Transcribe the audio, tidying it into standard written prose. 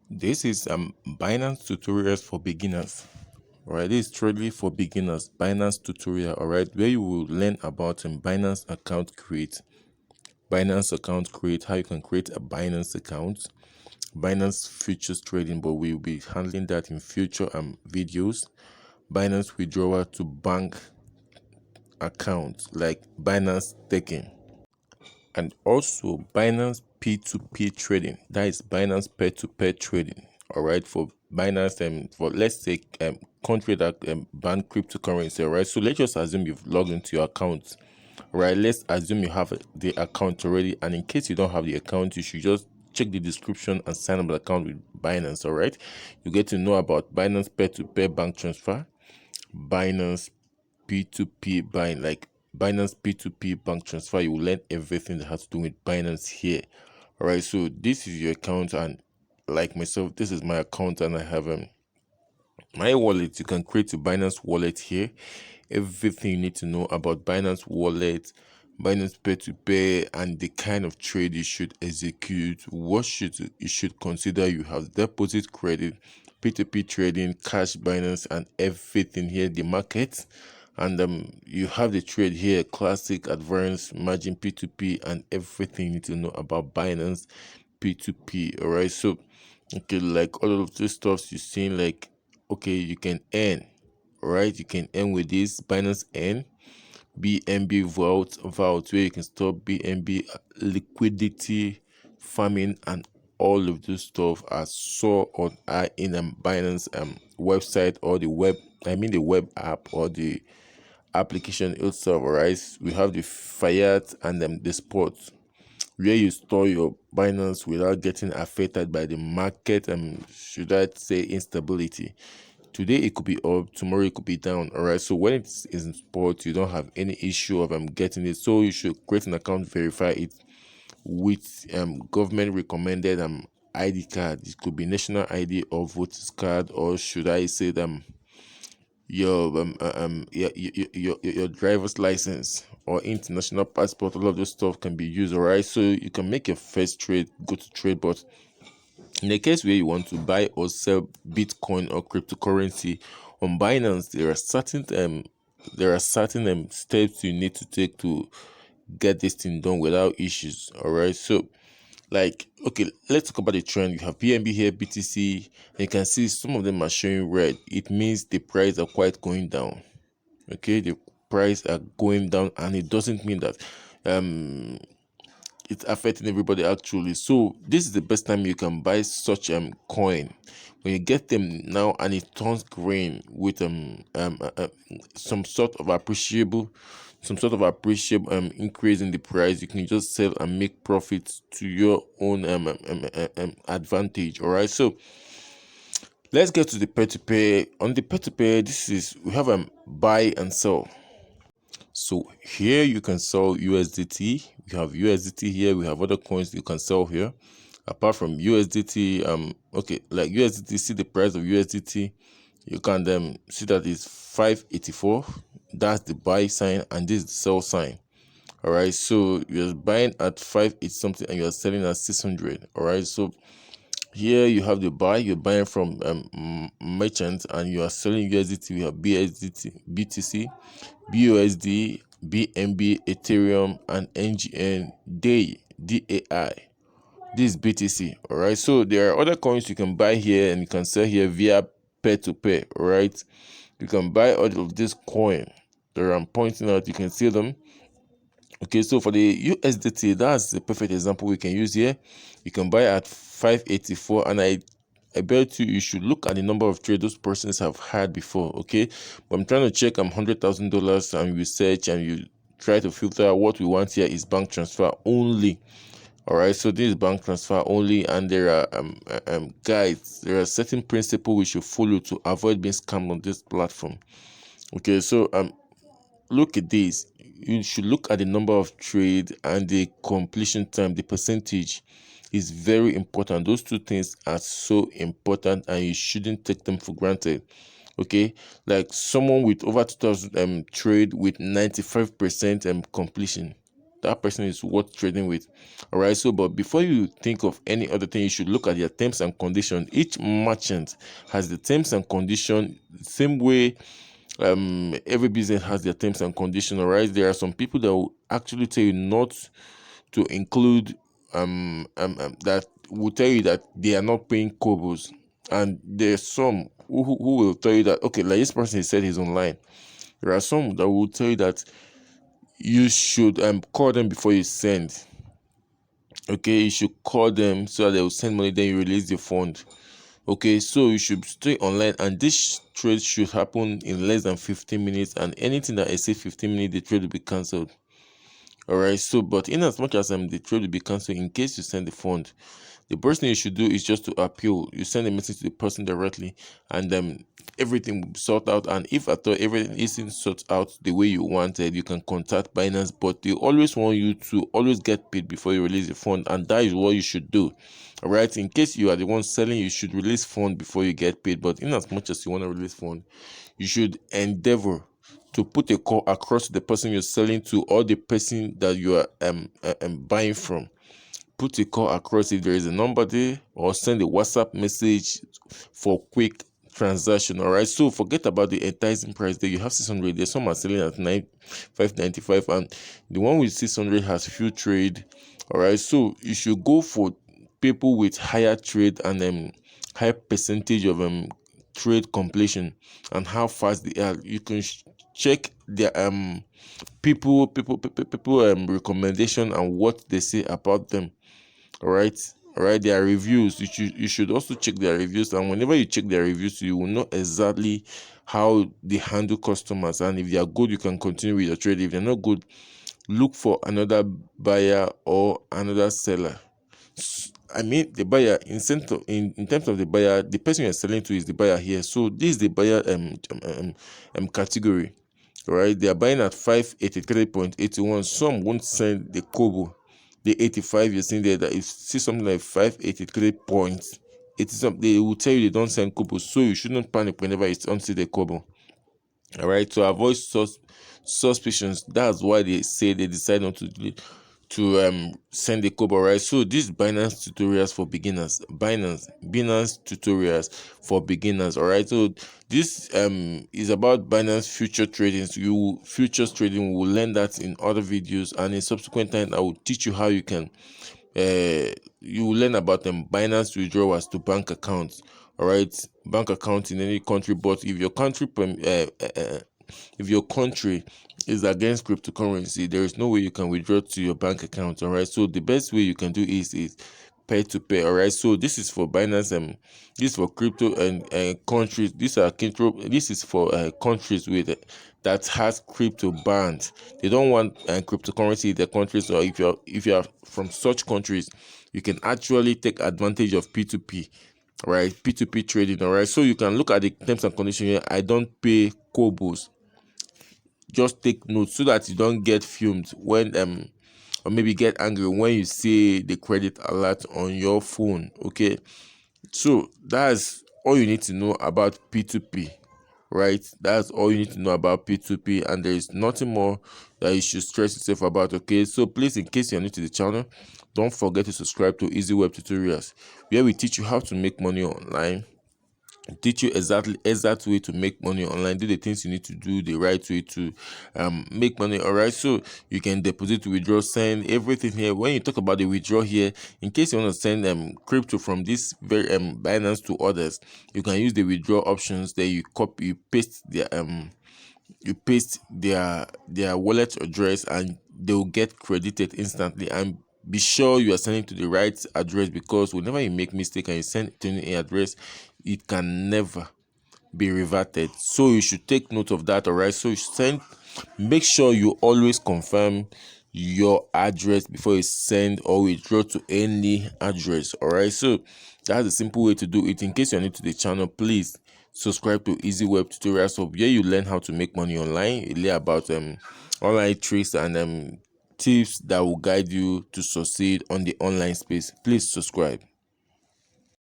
This is Binance tutorials for beginners. Alright, this is truly for beginners. Binance tutorial, alright, where you will learn about Binance account create, how you can create a Binance account, Binance futures trading, but we will be handling that in future videos. Binance withdrawal to bank accounts like Binance staking, and also Binance P2P trading. That is Binance peer-to-peer trading. All right, for Binance for let's say country that ban cryptocurrency. All right, so let's just assume you've logged into your account. Right, let's assume you have the account already, and in case you don't have the account, you should just check the description and sign up the account with Binance. All right, you get to know about Binance peer-to-peer bank transfer, Binance P2P buying, like Binance P2P bank transfer. You will learn everything that has to do with Binance here. All right, so this is your account, and like myself, this is my account, and I have my wallet. You can create a Binance wallet here. Everything you need to know about Binance wallet, Binance peer-to-peer, and the kind of trade you should execute, what you should consider. You have deposit, credit, P2P trading, cash, Binance, and everything here, the market. And you have the trade here, classic, advanced, margin, P2P, and everything you need to know about Binance P2P. All right, so okay, like all of this stuff you've seen, like okay, you can earn, right? You can earn with this Binance Earn, BNB Vault, where you can store BNB liquidity, farming, and all of this stuff are so on in a Binance website, or the web app, or the application itself. Right, we have the Fiat and the Spot, where you store your Binance without getting affected by the market should I say instability. Today it could be up, tomorrow it could be down. All right, so when it's in sport, you don't have any issue of getting it. So you should create an account, verify it with government recommended ID card. It could be national ID or voters card, or should I say your driver's license or international passport. All of those stuff can be used. All right, so you can make your first trade, go to trade. But in the case where you want to buy or sell Bitcoin or cryptocurrency on Binance, there are certain steps you need to take to get this thing done without issues. All right, so like okay, let's talk about the trend. You have BNB here, BTC, and you can see some of them are showing red. It means the price are quite going down. Okay, the price are going down, and it doesn't mean that it's affecting everybody actually. So this is the best time you can buy such coin. When you get them now and it turns green with some sort of appreciable increase in the price, you can just sell and make profits to your own advantage. All right, so let's get to the peer-to-peer. On the peer-to-peer, we have buy and sell. So here you can sell USDT. We have USDT here. We have other coins you can sell here. Apart from USDT, okay, like USDT, see the price of USDT. You can see that it's 584. That's the buy sign, and this is the sell sign. All right, so you're buying at 580 something, and you're selling at 600. All right, so here you have the buy. You're buying from merchants, and you are selling USDT. We have BSDT, BTC, BUSD, BNB, Ethereum, and NGN, DAI. This is BTC. All right. So there are other coins you can buy here and you can sell here via peer-to-peer. All right. You can buy all of this coin that I'm pointing out. You can see them. Okay. So for the USDT, that's the perfect example we can use here. You can buy at 584, and I bet you should look at the number of trades those persons have had before. Okay, but I'm trying to check $100,000, and you search and you try to filter. What we want here is bank transfer only. All right, so this is bank transfer only, and there are guides. There are certain principles we should follow to avoid being scammed on this platform. Okay, so look at this. You should look at the number of trade and the completion time. The percentage is very important. Those two things are so important, and you shouldn't take them for granted. Okay, like someone with over 2,000 trade with 95% completion. that person is worth trading with. All right, so but before you think of any other thing, you should look at their terms and conditions. Each merchant has the terms and condition same way. Every business has their terms and conditions. All right, there are some people that will actually tell you not to include that will tell you that they are not paying kobos, and there's some who will tell you that, okay, like this person said he's online. There are some that will tell you that you should call them before you send. Okay, you should call them so that they will send money, then you release the fund. Okay, so you should stay online, and this trade should happen in less than 15 minutes, and anything that I say 15 minutes, the trade will be cancelled. All right, so but in as much as the trade will be cancelled, in case you send the fund, the first thing you should do is just to appeal. You send a message to the person directly, and everything will be sorted out. And if at all everything isn't sorted out the way you wanted, you can contact Binance. But they always want you to always get paid before you release the fund, and that is what you should do. All right, in case you are the one selling, you should release fund before you get paid. But in as much as you want to release fund, you should endeavor to put a call across to the person you're selling to, or the person that you are buying from. Put a call across if there is a number there, or send a WhatsApp message for quick transaction. All right, so forget about the enticing price there. You have 600 there, some are selling at 595, and the one with 600 has few trade. All right, so you should go for people with higher trade and high percentage of trade completion, and how fast they are. You can check their people recommendation and what they say about them. All right, their reviews, you should also check their reviews, and whenever you check their reviews, you will know exactly how they handle customers, and if they are good, you can continue with your trade. If they're not good, look for another buyer or another seller. I mean, the buyer in terms of the buyer, the person you're selling to is the buyer here. So this is the buyer category. All right, they are buying at 583.81. Some won't send the kobo, the 85 you're seeing there. That if you see something like 583.80, they will tell you they don't send kobo, so you shouldn't panic whenever you don't see the kobo. All right, to avoid suspicions, that's why they say they decide not to send a kobo. Right, so this Binance tutorials for beginners, Binance tutorials for beginners. All right, so this is about Binance future trading. So futures trading, we will learn that in other videos, and in subsequent time I will teach you how you can you will learn about Binance withdrawals to bank accounts. All right, bank account in any country, but if your country is against cryptocurrency, there is no way you can withdraw to your bank account. All right, so the best way you can do is pay to pay. All right, so this is for Binance, this is for crypto and countries. This is for countries with that has crypto banned. They don't want cryptocurrency in their countries. So if you are from such countries, you can actually take advantage of P2P. Right, P2P trading. All right, so you can look at the terms and conditions here. I don't pay kobos. Just take note so that you don't get fumed when or maybe get angry when you see the credit alert on your phone. Okay, so that's all you need to know about P2P. Right, that's all you need to know about P2P, and there is nothing more that you should stress yourself about. Okay, so please, in case you're new to the channel, don't forget to subscribe to Easy Web Tutorials, where we teach you how to make money online, teach you exact way to make money online, do the things you need to do the right way to make money. All right, so you can deposit, withdraw, send, everything here. When you talk about the withdraw here, in case you want to send crypto from this very Binance to others, you can use the withdraw options there. You copy, you paste their wallet address, and they'll get credited instantly. And be sure you are sending to the right address, because whenever you make mistake and you send to any address, it can never be reverted. So you should take note of that. All right, so you make sure you always confirm your address before you send or withdraw to any address. All right, so that's a simple way to do it. In case you're new to the channel, please subscribe to Easy Web Tutorials. So here you learn how to make money online. You learn about online tricks and tips that will guide you to succeed on the online space. Please subscribe.